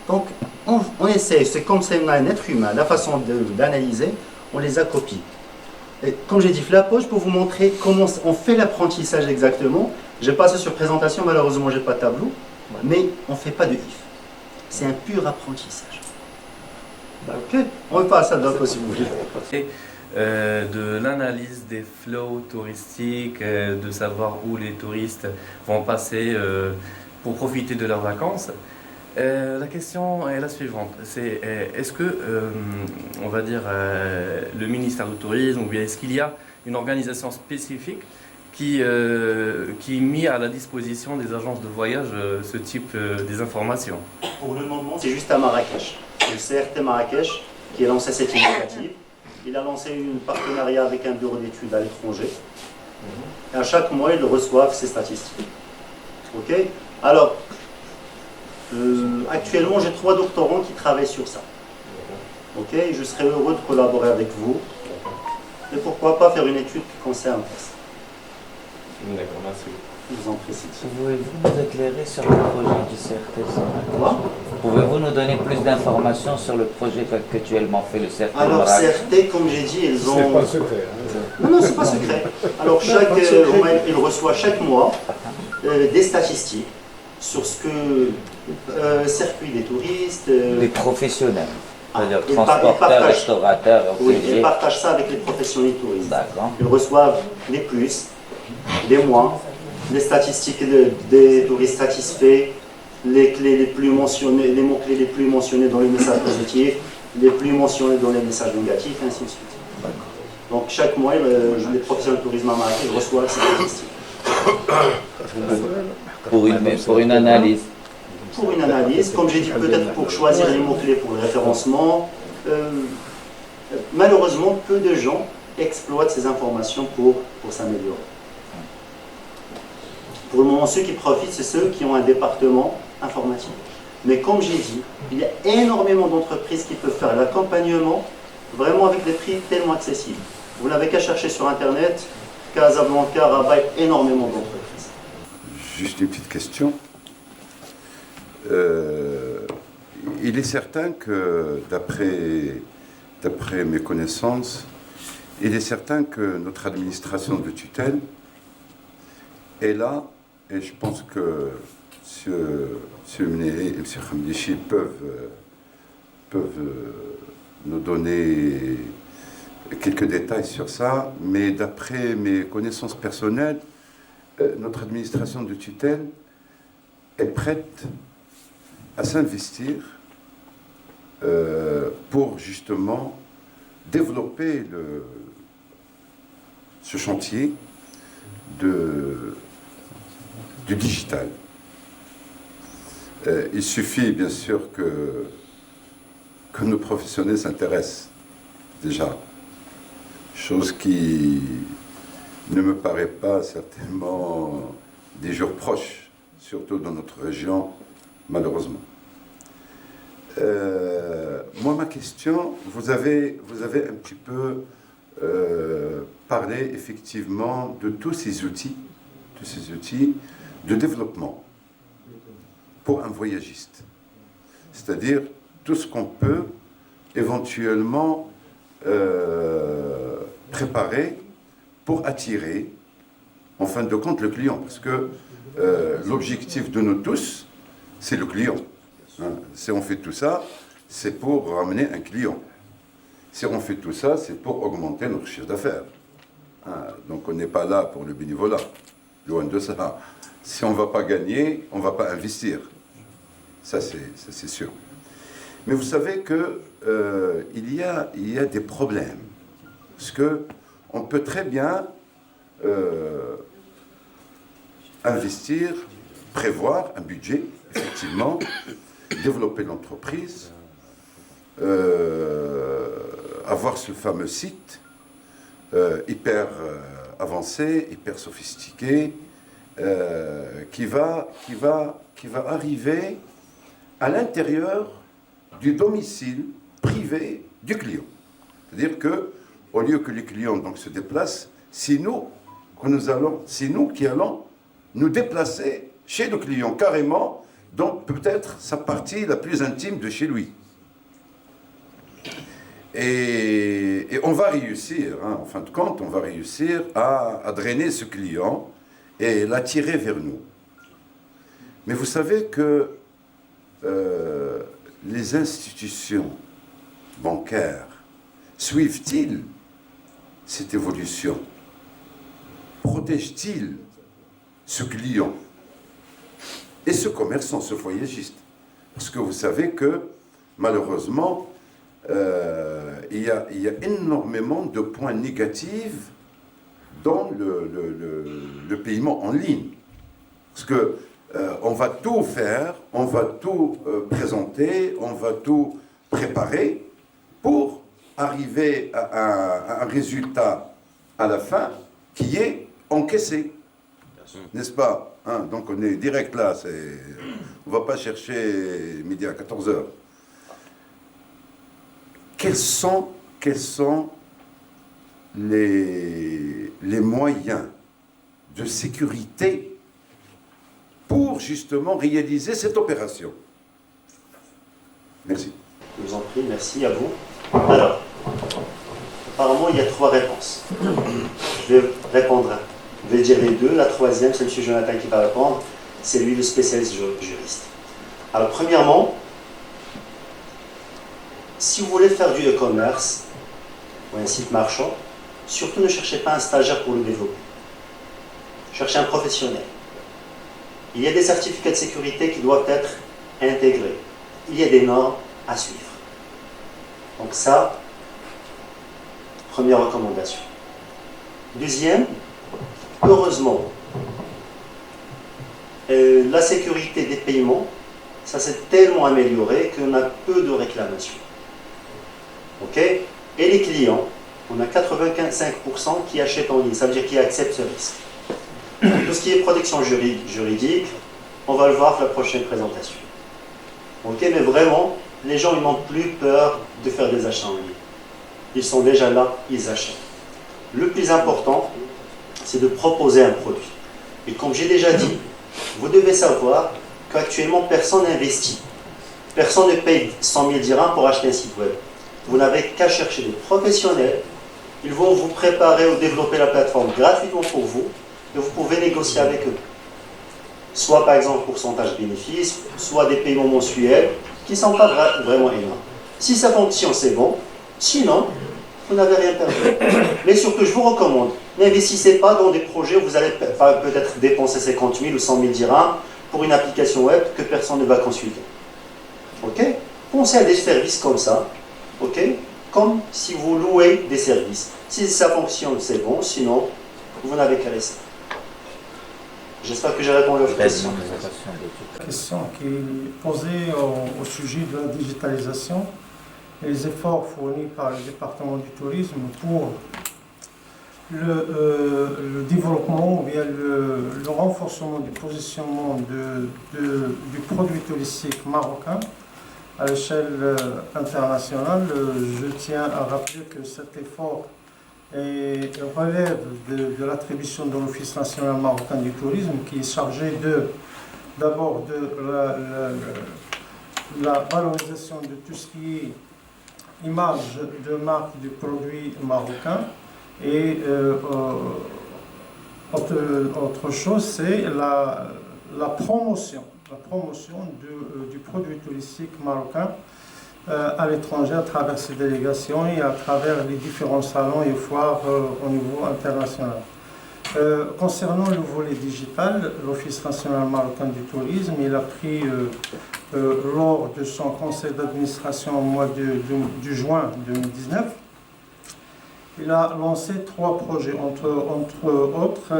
S1: Donc, on essaie, c'est comme c'est un être humain, la façon d'analyser, on les a copiés. Et comme j'ai dit, Flapo, je peux vous montrer comment on fait l'apprentissage exactement. J'ai passé sur présentation, malheureusement, je n'ai pas de tableau, mais on ne fait pas de if. C'est un pur apprentissage. Ok, on passe à d'autres si vous voulez.
S4: De l'analyse des flows touristiques, de savoir où les touristes vont passer pour profiter de leurs vacances. La question est la suivante, c'est est-ce que, on va dire, le ministère du Tourisme, ou bien est-ce qu'il y a une organisation spécifique qui met à la disposition des agences de voyage ce type des informations?
S1: Pour le moment, c'est juste à Marrakech. C'est le CRT Marrakech qui a lancé cette initiative. Il a lancé un partenariat avec un bureau d'études à l'étranger. Et à chaque mois, ils reçoivent ces statistiques. Ok. Alors, actuellement, j'ai 3 doctorants qui travaillent sur ça. Ok. Je serais heureux de collaborer avec vous. Et pourquoi pas faire une étude qui concerne ça.
S4: D'accord, merci.
S1: Je vous en prie.
S5: Pouvez-vous nous éclairer sur le projet du CRT?
S1: Quoi?
S5: Pouvez-vous nous donner plus d'informations sur le projet qu'actuellement fait le CRT?
S1: Alors, CRT, comme j'ai dit, ils ont...
S6: C'est pas secret. Hein.
S1: Non, c'est pas secret. Alors, il reçoit chaque mois des statistiques sur ce que circuit des touristes.
S5: Des professionnels, c'est-à-dire
S1: ils
S5: transporteurs,
S1: partagent-
S5: restaurateurs,
S1: Oui, ils
S5: hôteliers.
S1: partagent ça avec les professionnels touristes.
S5: D'accord.
S1: Ils reçoivent des plus, des moins, les statistiques des touristes satisfaits, les clés les plus mentionnées, les mots-clés les plus mentionnés dans les messages positifs, les plus mentionnés dans les messages négatifs, ainsi de suite. Donc chaque mois, les professionnels de tourisme à Marrakech reçoivent ces statistiques.
S5: Pour une analyse.
S1: Pour une analyse, comme j'ai dit, peut-être pour choisir les mots-clés pour le référencement. Malheureusement, peu de gens exploitent ces informations pour s'améliorer. Pour le moment, ceux qui profitent, c'est ceux qui ont un département informatique. Mais comme j'ai dit, il y a énormément d'entreprises qui peuvent faire l'accompagnement vraiment avec des prix tellement accessibles. Vous n'avez qu'à chercher sur Internet, Casablanca, Rabat, énormément d'entreprises.
S7: Juste une petite question. Il est certain que, d'après mes connaissances, il est certain que notre administration de tutelle est là, et je pense que M. Mneri et M. Khamdichi peuvent nous donner quelques détails sur ça, mais d'après mes connaissances personnelles, notre administration de tutelle est prête à s'investir pour justement développer ce chantier du digital. Il suffit bien sûr que nos professionnels s'intéressent déjà, chose qui ne me paraît pas certainement des jours proches, surtout dans notre région, malheureusement. Moi, ma question, vous avez un petit peu parlé effectivement de tous ces outils de développement pour un voyagiste. C'est-à-dire tout ce qu'on peut éventuellement préparer pour attirer, en fin de compte, le client. Parce que l'objectif de nous tous, c'est le client. Hein. Si on fait tout ça, c'est pour ramener un client. Si on fait tout ça, c'est pour augmenter notre chiffre d'affaires. Hein. Donc on n'est pas là pour le bénévolat. Loin de ça. Si on ne va pas gagner, on ne va pas investir. Ça, c'est sûr. Mais vous savez qu'il y a des problèmes. Parce qu'on peut très bien investir, prévoir un budget, effectivement, développer l'entreprise, avoir ce fameux site hyper avancé, hyper sophistiqué, qui va arriver à l'intérieur du domicile privé du client. C'est-à-dire que, au lieu que les clients donc, se déplacent, c'est nous qui allons nous déplacer chez le client carrément, donc peut-être sa partie la plus intime de chez lui. Et on va réussir, hein, en fin de compte, on va réussir à drainer ce client et l'attirer vers nous. Mais vous savez que les institutions bancaires suivent-ils cette évolution? Protègent-ils ce client et ce commerçant, ce voyagiste? Parce que vous savez que, malheureusement, il y a énormément de points négatifs dans le paiement en ligne. Parce que on va tout faire, on va tout présenter, on va tout préparer pour arriver à un résultat à la fin qui est encaissé. N'est-ce pas, hein? Donc on est direct là, on ne va pas chercher midi à 14h. Quels sont les moyens de sécurité pour justement réaliser cette opération? Merci.
S1: Je vous en prie, merci à vous. Alors, apparemment, il y a 3 réponses. Je vais répondre. Je vais dire les 2. La 3e, c'est M. Jonathan qui va répondre. C'est lui le spécialiste juriste. Alors, premièrement, si vous voulez faire du e-commerce ou un site marchand, surtout ne cherchez pas un stagiaire pour le développer. Cherchez un professionnel. Il y a des certificats de sécurité qui doivent être intégrés. Il y a des normes à suivre. Donc ça, première recommandation. Deuxième, heureusement, la sécurité des paiements, ça s'est tellement amélioré qu'on a peu de réclamations. Ok? Et les clients, on a 85% qui achètent en ligne, ça veut dire qui acceptent ce risque. Tout ce qui est protection juridique, on va le voir dans la prochaine présentation. Ok? Mais vraiment, les gens ils n'ont plus peur de faire des achats en ligne. Ils sont déjà là, ils achètent. Le plus important, c'est de proposer un produit. Et comme j'ai déjà dit, vous devez savoir qu'actuellement, personne n'investit. Personne ne paye 100 000 dirhams pour acheter un site web. Vous n'avez qu'à chercher des professionnels. Ils vont vous préparer ou développer la plateforme gratuitement pour vous et vous pouvez négocier avec eux. Soit par exemple pourcentage bénéfice, soit des paiements mensuels qui ne sont pas vraiment énormes. Si ça fonctionne, c'est bon. Sinon, vous n'avez rien perdu. Mais surtout, je vous recommande, n'investissez pas dans des projets où vous allez peut-être dépenser 50 000 ou 100 000 dirhams pour une application web que personne ne va consulter. Ok? Pensez à des services comme ça. Ok? Comme si vous louez des services. Si ça fonctionne, c'est bon. Sinon, vous n'avez qu'à laisser. J'espère que j'ai répondu à votre question.
S6: La question qui est posée au sujet de la digitalisation et les efforts fournis par le département du tourisme pour le développement ou bien le renforcement du positionnement du produit touristique marocain à l'échelle internationale. Je tiens à rappeler que cet effort relève de l'attribution de l'Office national marocain du tourisme qui est chargé d'abord de la valorisation de tout ce qui est image de marque du produit marocain et autre chose c'est la promotion du produit touristique marocain à l'étranger à travers ces délégations et à travers les différents salons et foires au niveau international. Concernant le volet digital, l'Office national marocain du tourisme, il a pris lors de son conseil d'administration au mois de juin 2019, il a lancé 3 projets, entre autres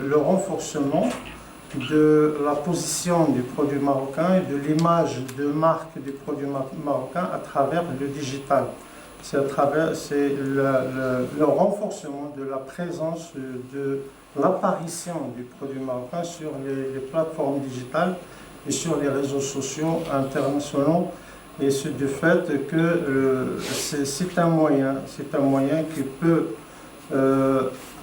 S6: le renforcement de la position du produit marocain et de l'image de marque du produit marocain à travers le digital. C'est le renforcement de la présence, de l'apparition du produit marocain sur les plateformes digitales et sur les réseaux sociaux internationaux Et c'est du fait que c'est un moyen qui peut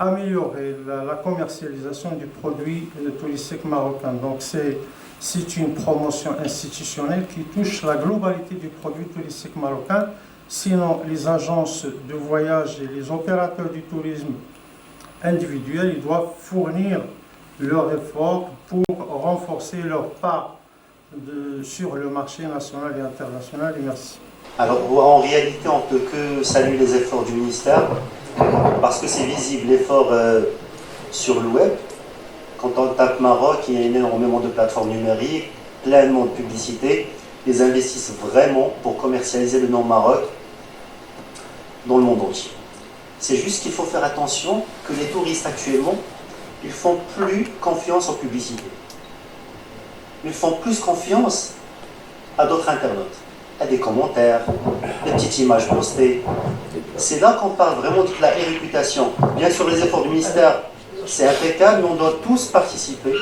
S6: améliorer la commercialisation du produit touristique marocain. Donc c'est une promotion institutionnelle qui touche la globalité du produit touristique marocain. Sinon, les agences de voyage et les opérateurs du tourisme individuels, ils doivent fournir leur effort pour renforcer leur part sur le marché national et international. Et merci.
S1: Alors en réalité, on ne peut que saluer les efforts du ministère parce que c'est visible l'effort sur le web. Quand on tape Maroc, il y a énormément de plateformes numériques, pleinement de publicité. Ils investissent vraiment pour commercialiser le nom Maroc dans le monde entier. C'est juste qu'il faut faire attention que les touristes actuellement, ils font plus confiance aux publicités. Ils font plus confiance à d'autres internautes, à des commentaires, des petites images postées. C'est là qu'on parle vraiment de la réputation. Bien sûr, les efforts du ministère, c'est impeccable, mais on doit tous participer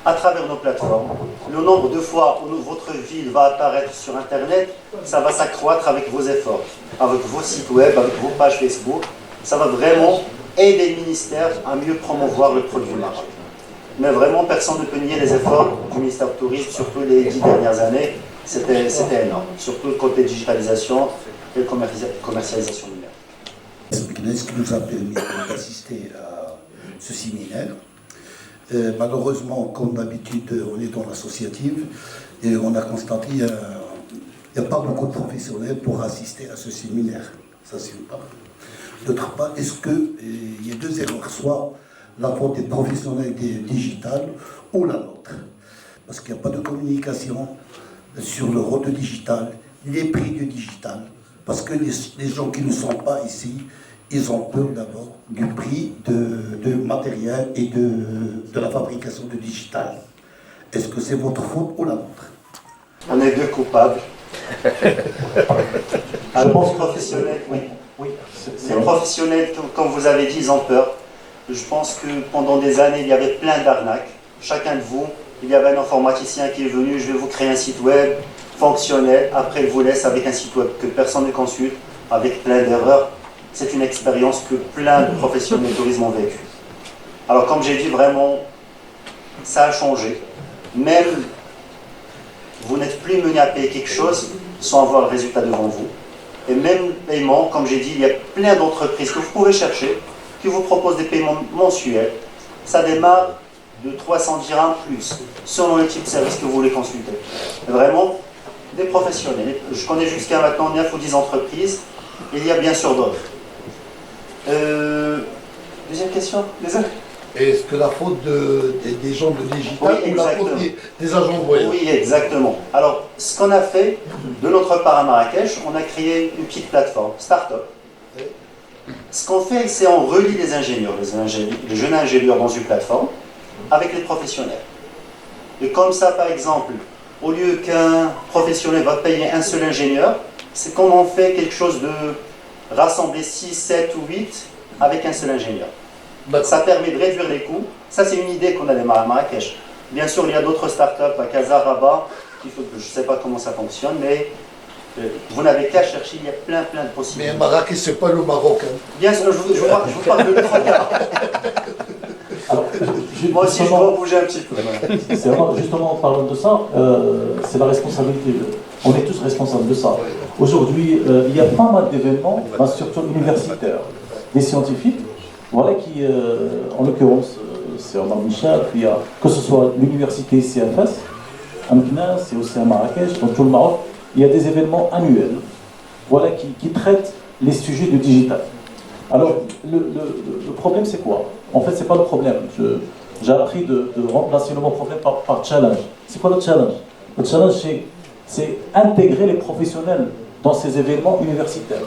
S1: à travers nos plateformes. Le nombre de fois où votre ville va apparaître sur Internet, ça va s'accroître avec vos efforts, avec vos sites web, avec vos pages Facebook. Ça va vraiment aider le ministère à mieux promouvoir le produit Maroc. Mais vraiment, personne ne peut nier les efforts du ministère du Tourisme, surtout les 10 dernières années. C'était énorme, surtout le côté digitalisation et commercialisation numérique.
S8: Ce qui nous a permis d'assister à ce séminaire. Malheureusement, comme d'habitude, on est dans l'associative et on a constaté qu'il n'y a pas beaucoup de professionnels pour assister à ce séminaire. Ça, c'est une part. D'autre part, est-ce qu'il y a deux erreurs, soit la faute des professionnels digitales ou la nôtre? Parce qu'il n'y a pas de communication sur le rôle du digital, les prix du digital. Parce que les gens qui ne sont pas ici, ils ont peur d'abord du prix de matériel et de la fabrication du digital. Est-ce que c'est votre faute ou la nôtre?
S1: On est deux coupables. Je pense professionnels, oui. Les professionnels, comme vous avez dit, ils ont peur. Je pense que pendant des années, il y avait plein d'arnaques. Chacun de vous, il y avait un informaticien qui est venu, je vais vous créer un site web fonctionnel. Après, il vous laisse avec un site web que personne ne consulte, avec plein d'erreurs. C'est une expérience que plein de professionnels du tourisme ont vécue. Alors, comme j'ai dit, vraiment, ça a changé. Même, vous n'êtes plus mené à payer quelque chose sans avoir le résultat devant vous. Et même paiement, comme j'ai dit, il y a plein d'entreprises que vous pouvez chercher qui vous proposent des paiements mensuels. Ça démarre de 300 dirhams plus, selon le type de service que vous voulez consulter. Vraiment, des professionnels. Je connais jusqu'à maintenant 9 ou 10 entreprises, et il y a bien sûr d'autres. Deuxième question, désolé.
S8: Est-ce que la faute des gens de digital
S1: oui,
S8: ou la faute des agents de voyage?
S1: Oui, exactement. Alors, ce qu'on a fait, de notre part à Marrakech, on a créé une petite plateforme, start-up. Ce qu'on fait, c'est on relie les ingénieurs, les jeunes ingénieurs dans une plateforme, avec les professionnels. Et comme ça, par exemple, au lieu qu'un professionnel va payer un seul ingénieur, c'est comme on fait quelque chose de rassembler 6, 7 ou 8 avec un seul ingénieur. Ça permet de réduire les coûts. Ça, c'est une idée qu'on a démarré à Marrakech. Bien sûr, il y a d'autres startups à Casa, Rabat, je ne sais pas comment ça fonctionne, mais vous n'avez qu'à chercher, il y a plein de possibilités.
S8: Mais Marrakech, ce n'est pas le Maroc. Hein.
S1: Bien sûr, je vous parle de Trocadéro. Moi aussi, je dois bouger un petit peu.
S3: C'est vraiment, justement, en parlant de ça, c'est la responsabilité. On est tous responsables de ça. Aujourd'hui, il y a pas mal d'événements, surtout universitaires, des scientifiques, voilà, qui, en l'occurrence, c'est Omar Michel, puis que ce soit l'université CFS, à Meknès, c'est aussi à Marrakech, dans tout le Maroc, il y a des événements annuels, voilà, qui traitent les sujets du digital. Alors, le problème, c'est quoi? En fait, c'est pas le problème. J'ai appris de remplacer le mot problème par challenge. C'est quoi le challenge? Le challenge, c'est intégrer les professionnels dans ces événements universitaires.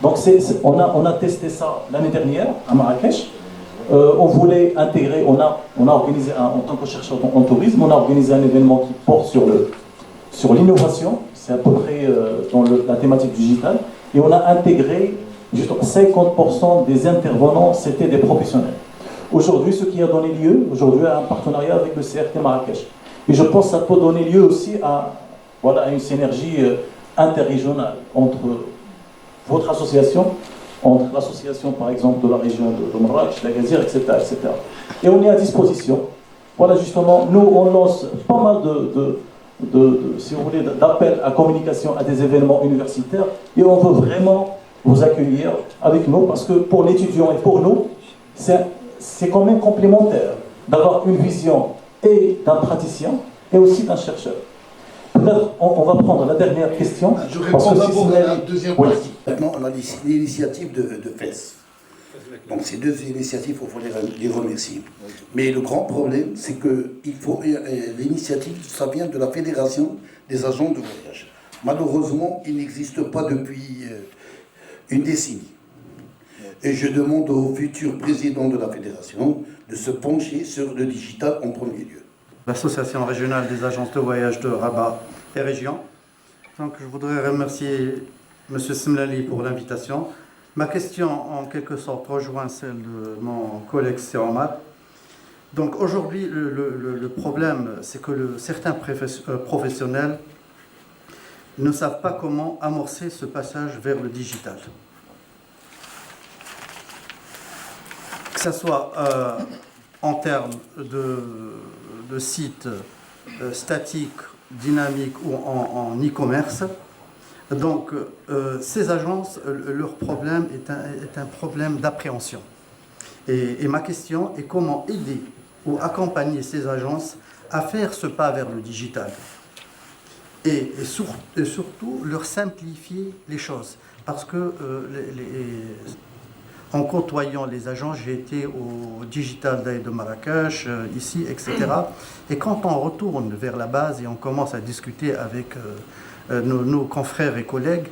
S3: Donc, on a testé ça l'année dernière à Marrakech. On voulait intégrer, on a organisé, en tant que chercheur en tourisme, on a organisé un événement qui porte sur l'innovation. C'est à peu près dans la thématique digitale. Et on a intégré, justement, 50% des intervenants, c'était des professionnels. Aujourd'hui, ce qui a donné lieu, à un partenariat avec le CRT Marrakech. Et je pense que ça peut donner lieu aussi à voilà, à une synergie interrégionale entre votre association, entre l'association par exemple de la région de Marrakech, d'Agadir, etc., etc. Et on est à disposition. Voilà, justement, nous on lance pas mal si vous voulez, d'appels à communication à des événements universitaires et on veut vraiment vous accueillir avec nous parce que pour l'étudiant et pour nous, c'est quand même complémentaire d'avoir une vision et d'un praticien et aussi d'un chercheur. Peut-être on va prendre la dernière question.
S8: Je réponds d'abord à la deuxième
S3: oui.
S8: partie. Maintenant, on a l'initiative de FES. Donc ces deux initiatives, il faut les remercier. Mais le grand problème, c'est que l'initiative, ça vient de la Fédération des agents de voyage. Malheureusement, il n'existe pas depuis une décennie. Et je demande au futur président de la fédération de se pencher sur le digital en premier lieu.
S6: L'Association régionale des agences de voyage de Rabat et région. Donc je voudrais remercier M. Simlali pour l'invitation. Ma question, en quelque sorte, rejoint celle de mon collègue Séromad. Donc aujourd'hui, le problème, c'est que certains professionnels ne savent pas comment amorcer ce passage vers le digital. Que ce soit en termes de sites statiques, dynamiques ou en e-commerce. Donc, ces agences, leur problème est un problème d'appréhension. Et ma question est comment aider ou accompagner ces agences à faire ce pas vers le digital et surtout leur simplifier les choses. Parce que en côtoyant les agents, j'ai été au Digital Day de Marrakech, ici, etc. Et quand on retourne vers la base et on commence à discuter avec nos confrères et collègues,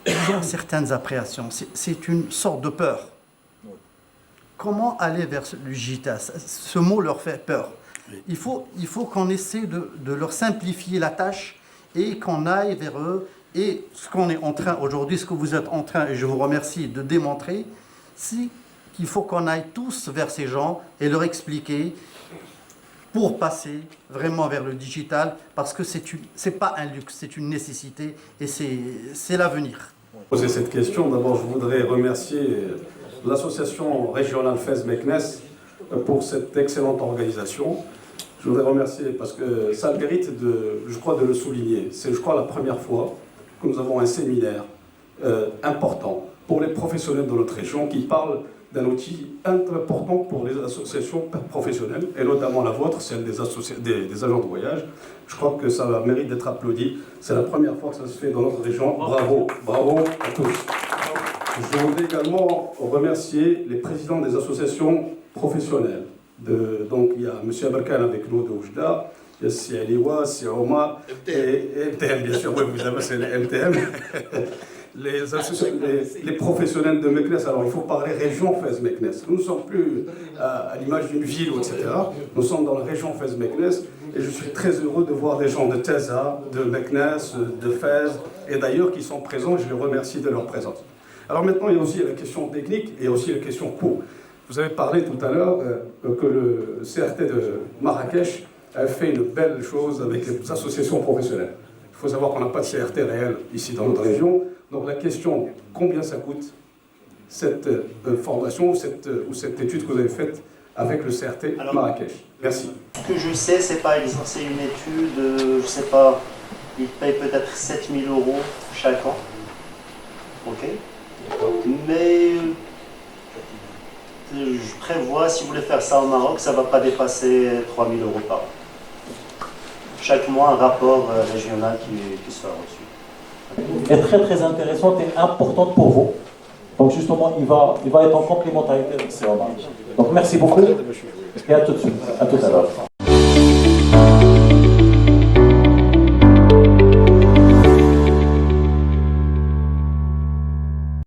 S6: il y a certaines appréhensions. C'est une sorte de peur. Comment aller vers le digital? Ce mot leur fait peur. Il faut qu'on essaie de leur simplifier la tâche et qu'on aille vers eux. Et ce qu'on est en train aujourd'hui, ce que vous êtes en train, et je vous remercie, de démontrer, c'est qu'il faut qu'on aille tous vers ces gens et leur expliquer pour passer vraiment vers le digital, parce que c'est pas un luxe, c'est une nécessité et c'est l'avenir.
S9: Pour poser cette question, d'abord je voudrais remercier l'association régionale FES-Meknès pour cette excellente organisation. Je voudrais remercier parce que ça a le mérite, je crois, de le souligner. C'est, je crois, la première fois que nous avons un séminaire important pour les professionnels de notre région qui parlent d'un outil important pour les associations professionnelles, et notamment la vôtre, celle des agents de voyage. Je crois que ça mérite d'être applaudi. C'est la première fois que ça se fait dans notre région. Bravo, bravo à tous. Je voudrais également remercier les présidents des associations professionnelles. Donc il y a M. Abarkan avec nous de Oujda, il y a Si Aliwa, Si Omar, et MTM, bien sûr, oui, vous avez, c'est le MTM. Les professionnels de Meknès, alors il faut parler région Fès-Meknès. Nous ne sommes plus à l'image d'une ville, etc. Nous sommes dans la région Fès-Meknès et je suis très heureux de voir des gens de Teza, de Meknès, de Fès et d'ailleurs qui sont présents. Je les remercie de leur présence. Alors maintenant, il y a aussi la question technique et aussi la question coût. Vous avez parlé tout à l'heure que le CRT de Marrakech a fait une belle chose avec les associations professionnelles. Il faut savoir qu'on n'a pas de CRT réel ici dans notre région. Donc la question, combien ça coûte cette formation ou cette étude que vous avez faite avec le CRT Marrakech? Merci.
S1: Ce que je sais, c'est une étude, je ne sais pas, ils payent peut-être 7 000 € chaque an. Ok. Mais je prévois, si vous voulez faire ça au Maroc, ça ne va pas dépasser 3 000 € par an. Chaque mois, un rapport régional qui sera reçu.
S3: Est très très intéressante et importante pour vous. Donc justement, il va être en complémentarité avec ces remarques. Donc merci beaucoup et à tout de suite, à tout à l'heure.